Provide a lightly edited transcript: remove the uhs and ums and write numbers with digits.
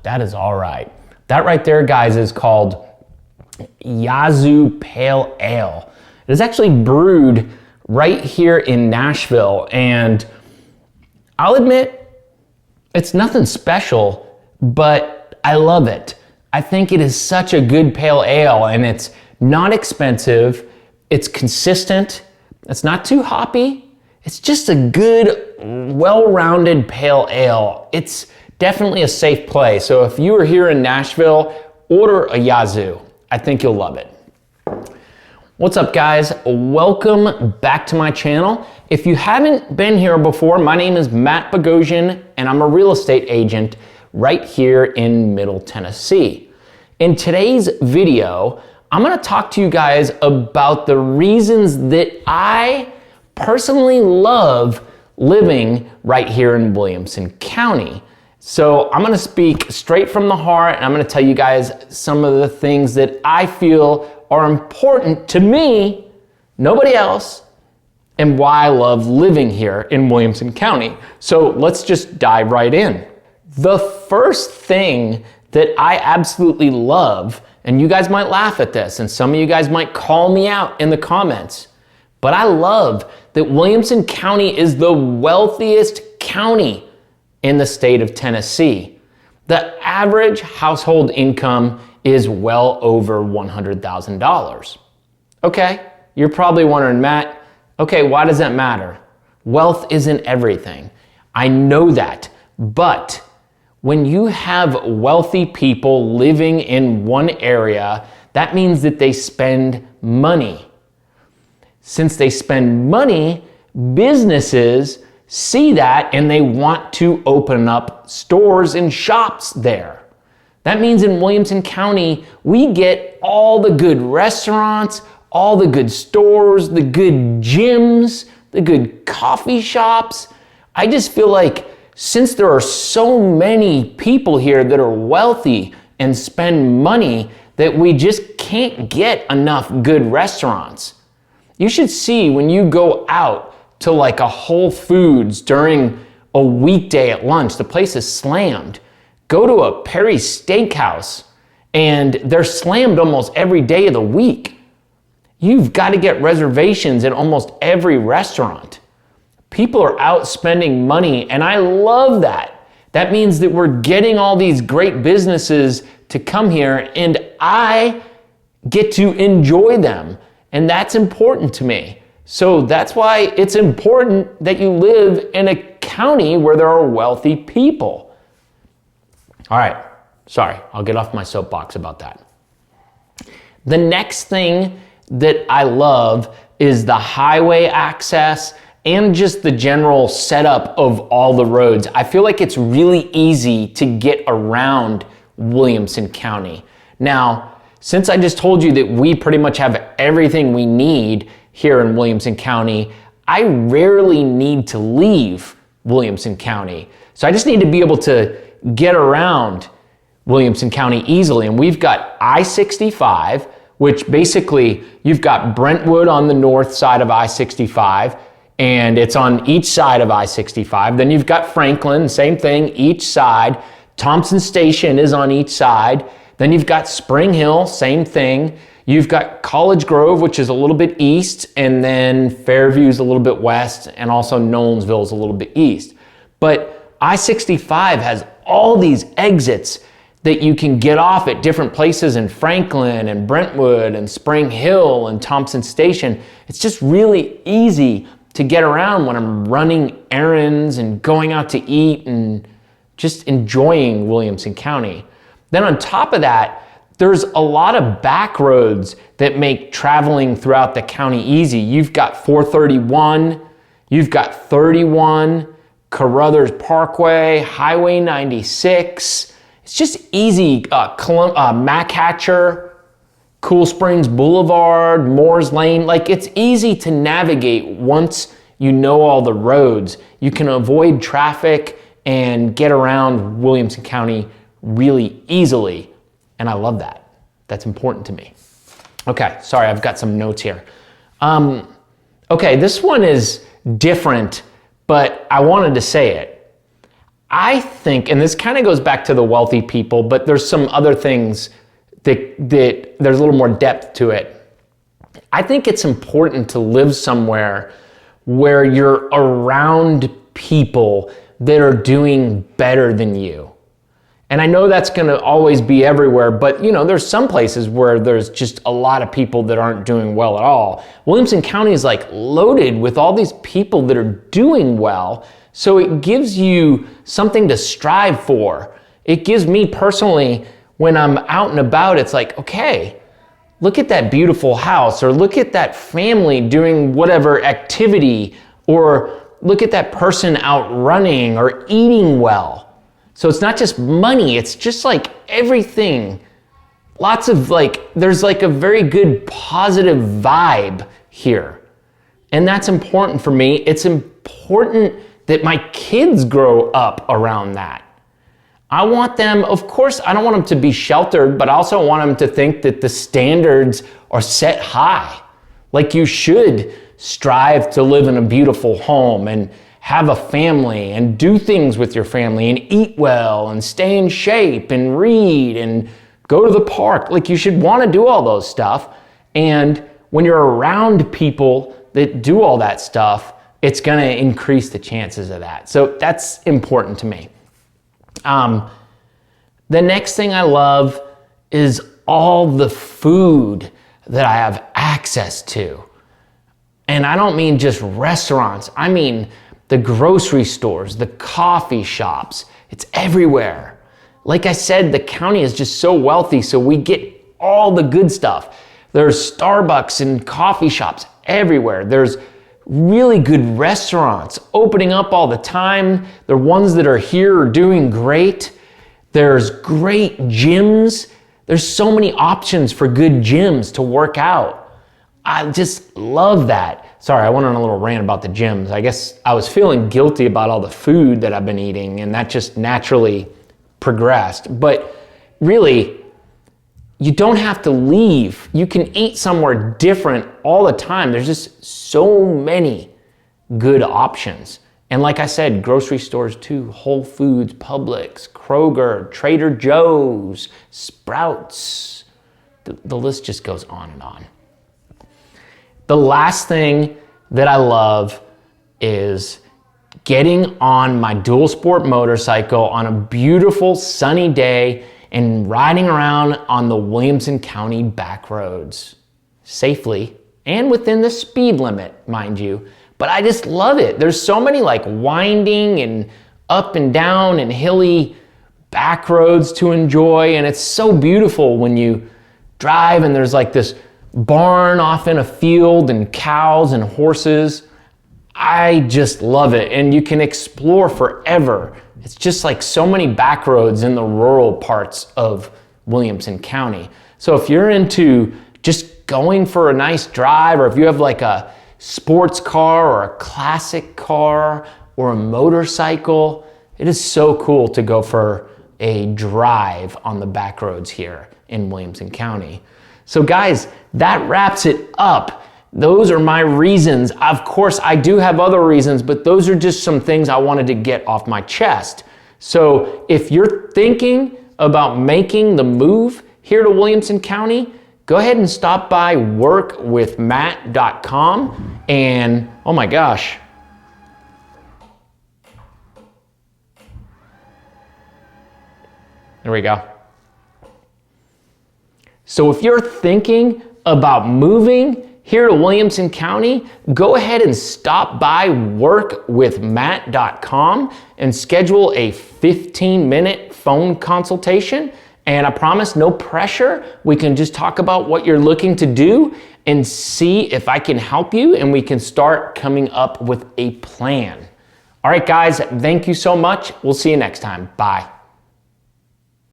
That is all right. That right there, guys, is called Yazoo Pale Ale. It is actually brewed right here in Nashville, and I'll admit, it's nothing special, but I love it. I think it is such a good pale ale, and it's not expensive, it's consistent, it's not too hoppy, it's just a good, well-rounded pale ale. It's definitely a safe play, so if you are here in Nashville, order a Yazoo. I think you'll love it. What's up, guys? Welcome back to my channel. If you haven't been here before, my name is Matt Bogosian, and I'm a real estate agent right here in Middle Tennessee. In today's video, I'm gonna talk to you guys about the reasons that I personally love living right here in Williamson County. So I'm gonna speak straight from the heart, and I'm gonna tell you guys some of the things that I feel are important to me, nobody else, and why I love living here in Williamson County. So let's just dive right in. The first thing that I absolutely love, and you guys might laugh at this, and some of you guys might call me out in the comments, but I love that Williamson County is the wealthiest county in the state of Tennessee. The average household income is well over $100,000. Okay, you're probably wondering, Matt, okay, why does that matter? Wealth isn't everything. I know that, but when you have wealthy people living in one area, that means that they spend money. Since they spend money, businesses see that and they want to open up stores and shops there. That means in Williamson County, we get all the good restaurants, all the good stores, the good gyms, the good coffee shops. I just feel like since there are so many people here that are wealthy and spend money, that we just can't get enough good restaurants. You should see when you go out to like a Whole Foods during a weekday at lunch, the place is slammed. Go to a Perry's Steakhouse and they're slammed almost every day of the week. You've got to get reservations at almost every restaurant. People are out spending money, and I love that. That means that we're getting all these great businesses to come here, and I get to enjoy them, and that's important to me. So that's why it's important that you live in a county where there are wealthy people. All right, sorry, I'll get off my soapbox about that. The next thing that I love is the highway access and just the general setup of all the roads. I feel like it's really easy to get around Williamson County. Now, since I just told you that we pretty much have everything we need here in Williamson County, I rarely need to leave Williamson County. So I just need to be able to get around Williamson County easily. And we've got I-65, which basically you've got Brentwood on the north side of I-65, and it's on each side of I-65. Then you've got Franklin, same thing, each side. Thompson Station is on each side. Then you've got Spring Hill, same thing. You've got College Grove, which is a little bit east, and then Fairview's a little bit west, and also Nolensville's a little bit east. But I-65 has all these exits that you can get off at different places in Franklin and Brentwood and Spring Hill and Thompson Station. It's just really easy to get around when I'm running errands and going out to eat and just enjoying Williamson County. Then on top of that, there's a lot of back roads that make traveling throughout the county easy. You've got 431, you've got 31, Carruthers Parkway, Highway 96. It's just easy. Mackhatcher, Cool Springs Boulevard, Moores Lane. Like, it's easy to navigate once you know all the roads. You can avoid traffic and get around Williamson County really easily. And I love that. That's important to me. Okay, sorry, I've got some notes here. Okay, this one is different, but I wanted to say it. I think, and this kind of goes back to the wealthy people, but there's some other things that there's a little more depth to it. I think it's important to live somewhere where you're around people that are doing better than you. And I know that's going to always be everywhere, but you know, there's some places where there's just a lot of people that aren't doing well at all. Williamson County is like loaded with all these people that are doing well. So it gives you something to strive for. It gives me personally, when I'm out and about, it's like, okay, look at that beautiful house, or look at that family doing whatever activity, or look at that person out running or eating well. So it's not just money, it's just like everything. Lots of like, there's like a very good positive vibe here. And that's important for me. It's important that my kids grow up around that. I want them, of course, I don't want them to be sheltered, but I also want them to think that the standards are set high. Like you should strive to live in a beautiful home and have a family and do things with your family and eat well and stay in shape and read and go to the park. Like you should want to do all those stuff. And when you're around people that do all that stuff, it's going to increase the chances of that. So that's important to me. The next thing I love is all the food that I have access to. And I don't mean just restaurants. I mean the grocery stores, the coffee shops. It's everywhere. Like I said, the county is just so wealthy, so we get all the good stuff. There's Starbucks and coffee shops everywhere. There's really good restaurants opening up all the time. The ones that are here are doing great. There's great gyms. There's so many options for good gyms to work out. I just love that. Sorry, I went on a little rant about the gyms. I guess I was feeling guilty about all the food that I've been eating, and that just naturally progressed. But really, you don't have to leave. You can eat somewhere different all the time. There's just so many good options. And like I said, grocery stores too, Whole Foods, Publix, Kroger, Trader Joe's, Sprouts. The list just goes on and on. The last thing that I love is getting on my dual sport motorcycle on a beautiful sunny day and riding around on the Williamson County back roads safely and within the speed limit, mind you. But I just love it. There's so many like winding and up and down and hilly back roads to enjoy. And it's so beautiful when you drive and there's like this barn off in a field and cows and horses. I just love it. And you can explore forever. It's just like so many back roads in the rural parts of Williamson County. So if you're into just going for a nice drive, or if you have like a sports car or a classic car or a motorcycle, it is so cool to go for a drive on the back roads here in Williamson County. So guys, that wraps it up. Those are my reasons. Of course, I do have other reasons, but those are just some things I wanted to get off my chest. So if you're thinking about making the move here to Williamson County, go ahead and stop by workwithmatt.com and, oh my gosh. There we go. So if you're thinking about moving here to Williamson County, go ahead and stop by workwithmatt.com and schedule a 15-minute phone consultation. And I promise, no pressure. We can just talk about what you're looking to do and see if I can help you, and we can start coming up with a plan. All right, guys, thank you so much. We'll see you next time. Bye.